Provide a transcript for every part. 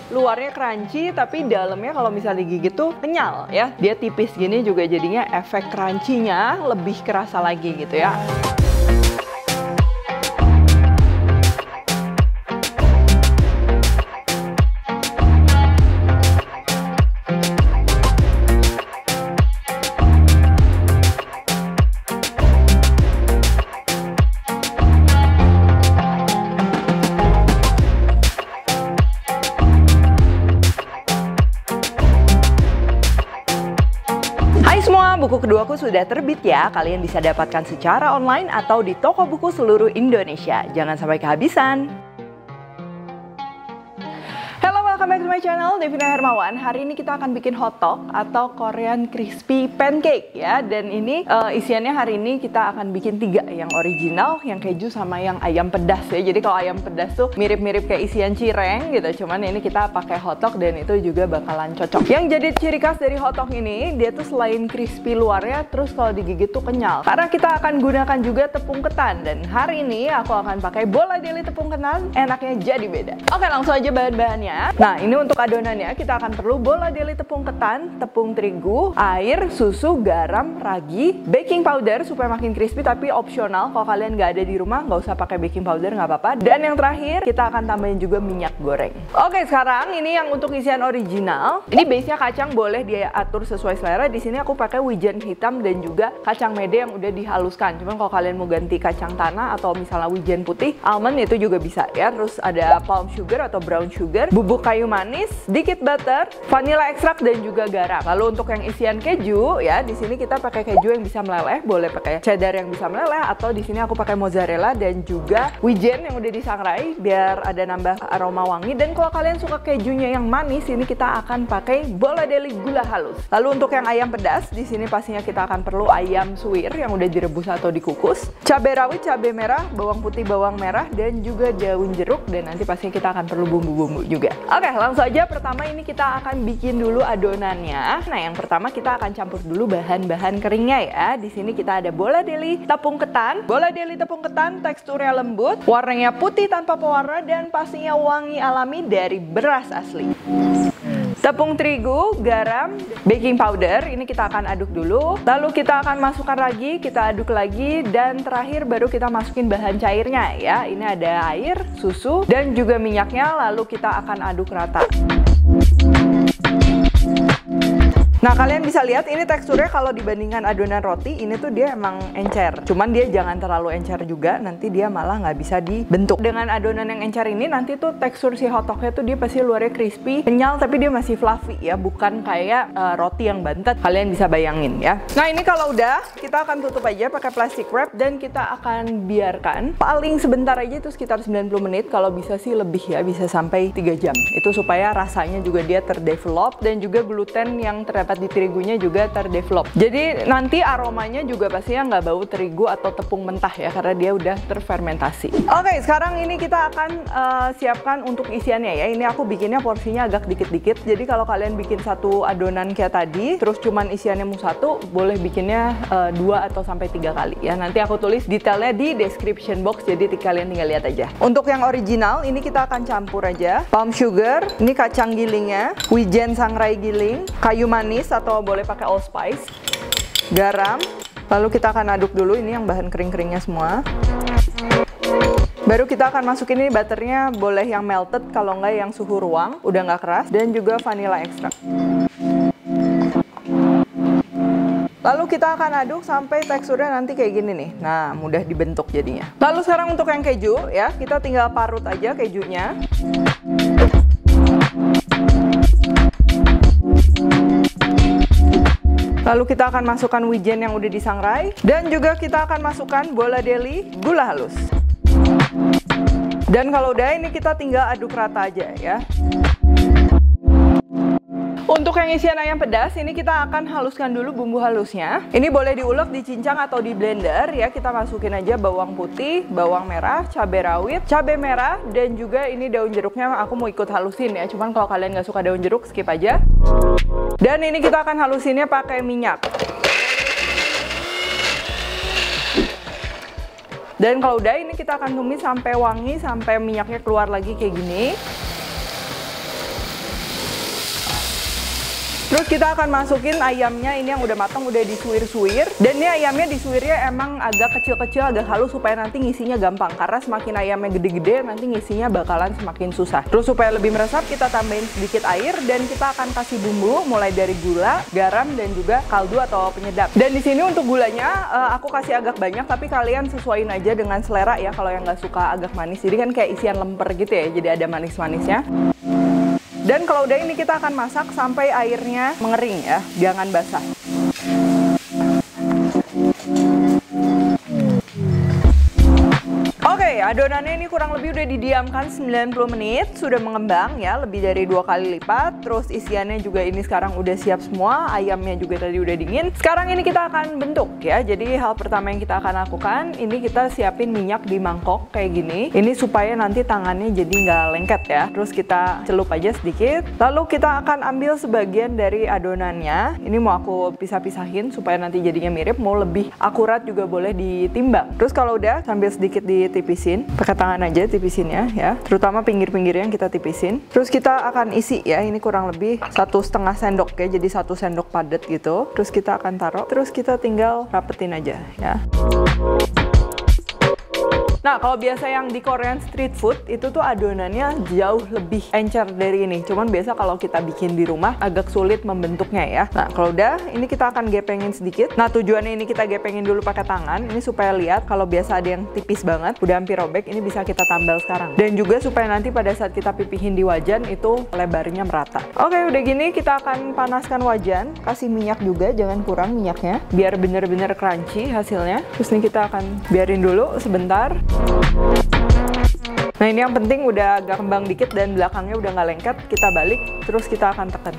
luarnya crunchy tapi dalamnya kalau misalnya digigit tuh kenyal ya. Dia tipis gini juga jadinya efek crunchy-nya lebih kerasa lagi gitu ya. Buku keduaku sudah terbit ya, kalian bisa dapatkan secara online atau di toko buku seluruh Indonesia. Jangan sampai kehabisan. Welcome back to my channel, Devina Hermawan. Hari ini kita akan bikin hotdog atau Korean crispy pancake ya. Dan ini isiannya hari ini kita akan bikin 3, yang original, yang keju, sama yang ayam pedas ya. Jadi kalau ayam pedas tuh mirip-mirip kayak isian cireng gitu. Cuman ini kita pakai hotdog dan itu juga bakalan cocok. Yang jadi ciri khas dari hotdog ini, dia tuh selain crispy luarnya, terus kalau digigit tuh kenyal. Karena kita akan gunakan juga tepung ketan. Dan hari ini aku akan pakai bola deli tepung ketan, enaknya jadi beda. Oke, langsung aja bahan-bahannya. Nah, ini untuk adonannya kita akan perlu bola deli tepung ketan, tepung terigu, air, susu, garam, ragi, baking powder supaya makin crispy tapi opsional. Kalau kalian nggak ada di rumah nggak usah pakai baking powder, nggak apa-apa. Dan yang terakhir kita akan tambahin juga minyak goreng. Oke, sekarang ini yang untuk isian original. Ini base-nya kacang boleh diatur sesuai selera. Di sini aku pakai wijen hitam dan juga kacang mede yang udah dihaluskan. Cuman kalau kalian mau ganti kacang tanah atau misalnya wijen putih, almond itu juga bisa ya. Terus ada palm sugar atau brown sugar, bubuk kayu manis, sedikit butter, vanilla ekstrak dan juga garam. Lalu untuk yang isian keju ya, di sini kita pakai keju yang bisa meleleh, boleh pakai cheddar yang bisa meleleh atau di sini aku pakai mozzarella dan juga wijen yang udah disangrai biar ada nambah aroma wangi. Dan kalau kalian suka kejunya yang manis, ini kita akan pakai bola deli gula halus. Lalu untuk yang ayam pedas, di sini pastinya kita akan perlu ayam suwir yang udah direbus atau dikukus, cabai rawit, cabai merah, bawang putih, bawang merah dan juga daun jeruk, dan nanti pastinya kita akan perlu bumbu-bumbu juga. Oke, langsung aja. Pertama ini kita akan bikin dulu adonannya. Nah, yang pertama kita akan campur dulu bahan-bahan keringnya ya. Di sini kita ada bola deli tepung ketan. Bola deli tepung ketan teksturnya lembut, warnanya putih tanpa pewarna dan pastinya wangi alami dari beras asli. Tepung terigu, garam, baking powder, ini kita akan aduk dulu. Lalu kita akan masukkan lagi, kita aduk lagi, dan terakhir baru kita masukin bahan cairnya ya. Ini ada air, susu, dan juga minyaknya, lalu kita akan aduk rata. Nah, kalian bisa lihat ini teksturnya kalau dibandingkan adonan roti, ini tuh dia emang encer. Cuman dia jangan terlalu encer juga, nanti dia malah nggak bisa dibentuk. Dengan adonan yang encer ini, nanti tuh tekstur si hotdognya tuh dia pasti luarnya crispy, kenyal, tapi dia masih fluffy ya, bukan kayak roti yang bantet. Kalian bisa bayangin ya. Nah, ini kalau udah, kita akan tutup aja pakai plastic wrap dan kita akan biarkan paling sebentar aja, itu sekitar 90 menit. Kalau bisa sih lebih ya, bisa sampai 3 jam. Itu supaya rasanya juga dia terdevelop dan juga gluten yang terdapat di terigunya juga terdevelop. Jadi nanti aromanya juga pastinya nggak bau terigu atau tepung mentah ya, karena dia udah terfermentasi. Oke, sekarang ini kita akan siapkan untuk isiannya ya. Ini aku bikinnya porsinya agak dikit-dikit. Jadi kalau kalian bikin satu adonan kayak tadi, terus cuman isiannya mau satu, boleh bikinnya 2 atau sampai 3 kali ya. Nanti aku tulis detailnya di description box, jadi kalian tinggal lihat aja. Untuk yang original, ini kita akan campur aja. Palm sugar, ini kacang gilingnya, wijen sangrai giling, kayu manis atau boleh pakai allspice, garam, lalu kita akan aduk dulu. Ini yang bahan kering-keringnya semua. Baru kita akan masukin ini butternya, boleh yang melted, kalau enggak yang suhu ruang, udah nggak keras, dan juga vanilla ekstrak. Lalu kita akan aduk sampai teksturnya nanti kayak gini nih. Nah, mudah dibentuk jadinya. Lalu sekarang untuk yang keju ya, kita tinggal parut aja kejunya. Lalu kita akan masukkan wijen yang udah disangrai, dan juga kita akan masukkan bola deli gula halus. Dan kalau udah, ini kita tinggal aduk rata aja ya. Untuk yang isian ayam pedas, ini kita akan haluskan dulu bumbu halusnya. Ini boleh diulek, dicincang, atau di blender ya. Kita masukin aja bawang putih, bawang merah, cabai rawit, cabai merah, dan juga ini daun jeruknya aku mau ikut halusin ya. Cuman kalau kalian nggak suka daun jeruk, skip aja. Dan ini kita akan halusinnya pakai minyak. Dan kalau udah, ini kita akan tumis sampai wangi, sampai minyaknya keluar lagi kayak gini. Terus kita akan masukin ayamnya ini yang udah matang, udah disuir-suir. Dan ini ayamnya disuirnya emang agak kecil-kecil, agak halus supaya nanti ngisinya gampang. Karena semakin ayamnya gede-gede, nanti ngisinya bakalan semakin susah. Terus supaya lebih meresap, kita tambahin sedikit air dan kita akan kasih bumbu mulai dari gula, garam, dan juga kaldu atau penyedap. Dan di sini untuk gulanya aku kasih agak banyak, tapi kalian sesuaiin aja dengan selera ya. Kalau yang nggak suka agak manis, jadi kan kayak isian lemper gitu ya, jadi ada manis-manisnya. Dan kalau udah ini kita akan masak sampai airnya mengering ya, jangan basah. Oke, adonannya ini kurang lebih udah didiamkan 90 menit, sudah mengembang ya, lebih dari 2 kali lipat. Terus isiannya juga ini sekarang udah siap semua, ayamnya juga tadi udah dingin. Sekarang ini kita akan bentuk ya, jadi hal pertama yang kita akan lakukan, ini kita siapin minyak di mangkok kayak gini. Ini supaya nanti tangannya jadi nggak lengket ya. Terus kita celup aja sedikit, lalu kita akan ambil sebagian dari adonannya. Ini mau aku pisah-pisahin supaya nanti jadinya mirip, mau lebih akurat juga boleh ditimbang. Terus kalau udah, sambil sedikit ditipisin, pakai tangan aja tipisinnya ya, terutama pinggir-pinggirnya yang kita tipisin. Terus kita akan isi ya, ini kurang lebih 1,5 sendok ya, jadi 1 sendok padat gitu. Terus kita akan taruh, terus kita tinggal rapetin aja ya. Nah, kalau biasa yang di Korean street food itu tuh adonannya jauh lebih encer dari ini. Cuman biasa kalau kita bikin di rumah agak sulit membentuknya ya. Nah, kalau udah, ini kita akan gepengin sedikit. Nah, tujuannya ini kita gepengin dulu pakai tangan. Ini supaya lihat kalau biasa ada yang tipis banget, udah hampir robek, ini bisa kita tambal sekarang. Dan juga supaya nanti pada saat kita pipihin di wajan itu lebarnya merata. Oke, udah gini kita akan panaskan wajan. Kasih minyak juga, jangan kurang minyaknya. Biar bener-bener crunchy hasilnya. Terus ini kita akan biarin dulu sebentar. Nah, ini yang penting udah agak kembang dikit dan belakangnya udah nggak lengket, kita balik, terus kita akan tekan.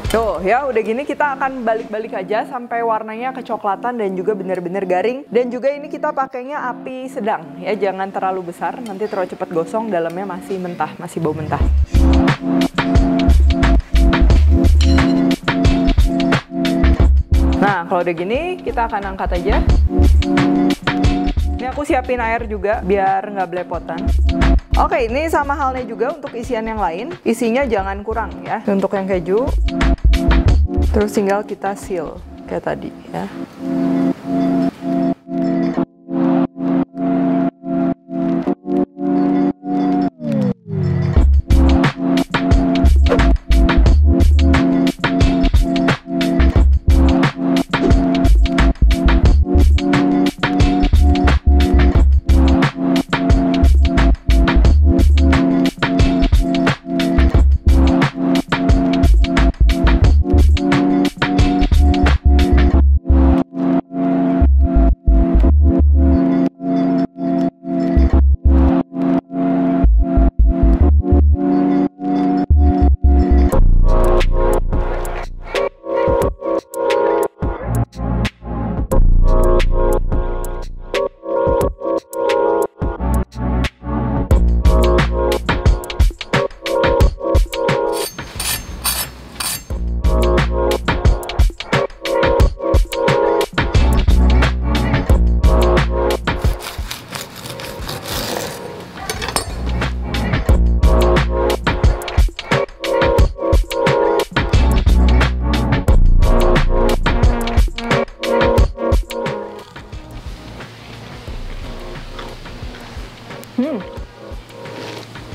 Tuh ya, udah gini kita akan balik-balik aja sampai warnanya kecoklatan dan juga bener-bener garing. Dan juga ini kita pakainya api sedang ya, jangan terlalu besar, nanti terlalu cepat gosong, dalamnya masih mentah, masih bau mentah. Nah, kalau udah gini kita akan angkat aja. Ini aku siapin air juga biar nggak belepotan. Oke, ini sama halnya juga untuk isian yang lain. Isinya jangan kurang ya. Untuk yang keju, terus tinggal kita seal kayak tadi ya.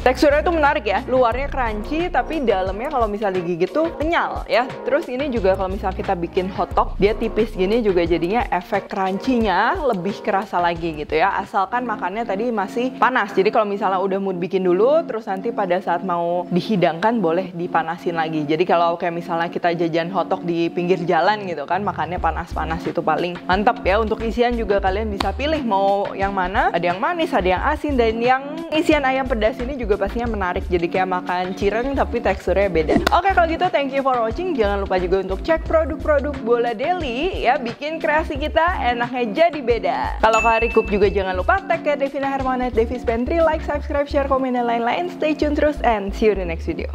Teksturnya tuh menarik ya, luarnya crunchy tapi dalamnya kalau misalnya digigit tuh kenyal ya. Terus ini juga kalau misalnya kita bikin hotdog, dia tipis gini juga jadinya efek crunchy-nya lebih kerasa lagi gitu ya. Asalkan makannya tadi masih panas. Jadi kalau misalnya udah mood bikin dulu, terus nanti pada saat mau dihidangkan boleh dipanasin lagi. Jadi kalau kayak misalnya kita jajan hotdog di pinggir jalan gitu kan, makannya panas-panas itu paling mantap ya. Untuk isian juga kalian bisa pilih mau yang mana. Ada yang manis, ada yang asin, dan yang isian ayam pedas ini juga pastinya menarik, jadi kayak makan cireng tapi teksturnya beda. Oke, kalau gitu thank you for watching. Jangan lupa juga untuk cek produk-produk Bola Daily ya, bikin kreasi kita enaknya jadi beda. Kalau kalian recoup juga jangan lupa tag ke Devina Hermawan @Devis Pantry, like, subscribe, share, komen, dan lain-lain. Stay tune terus and see you in the next video.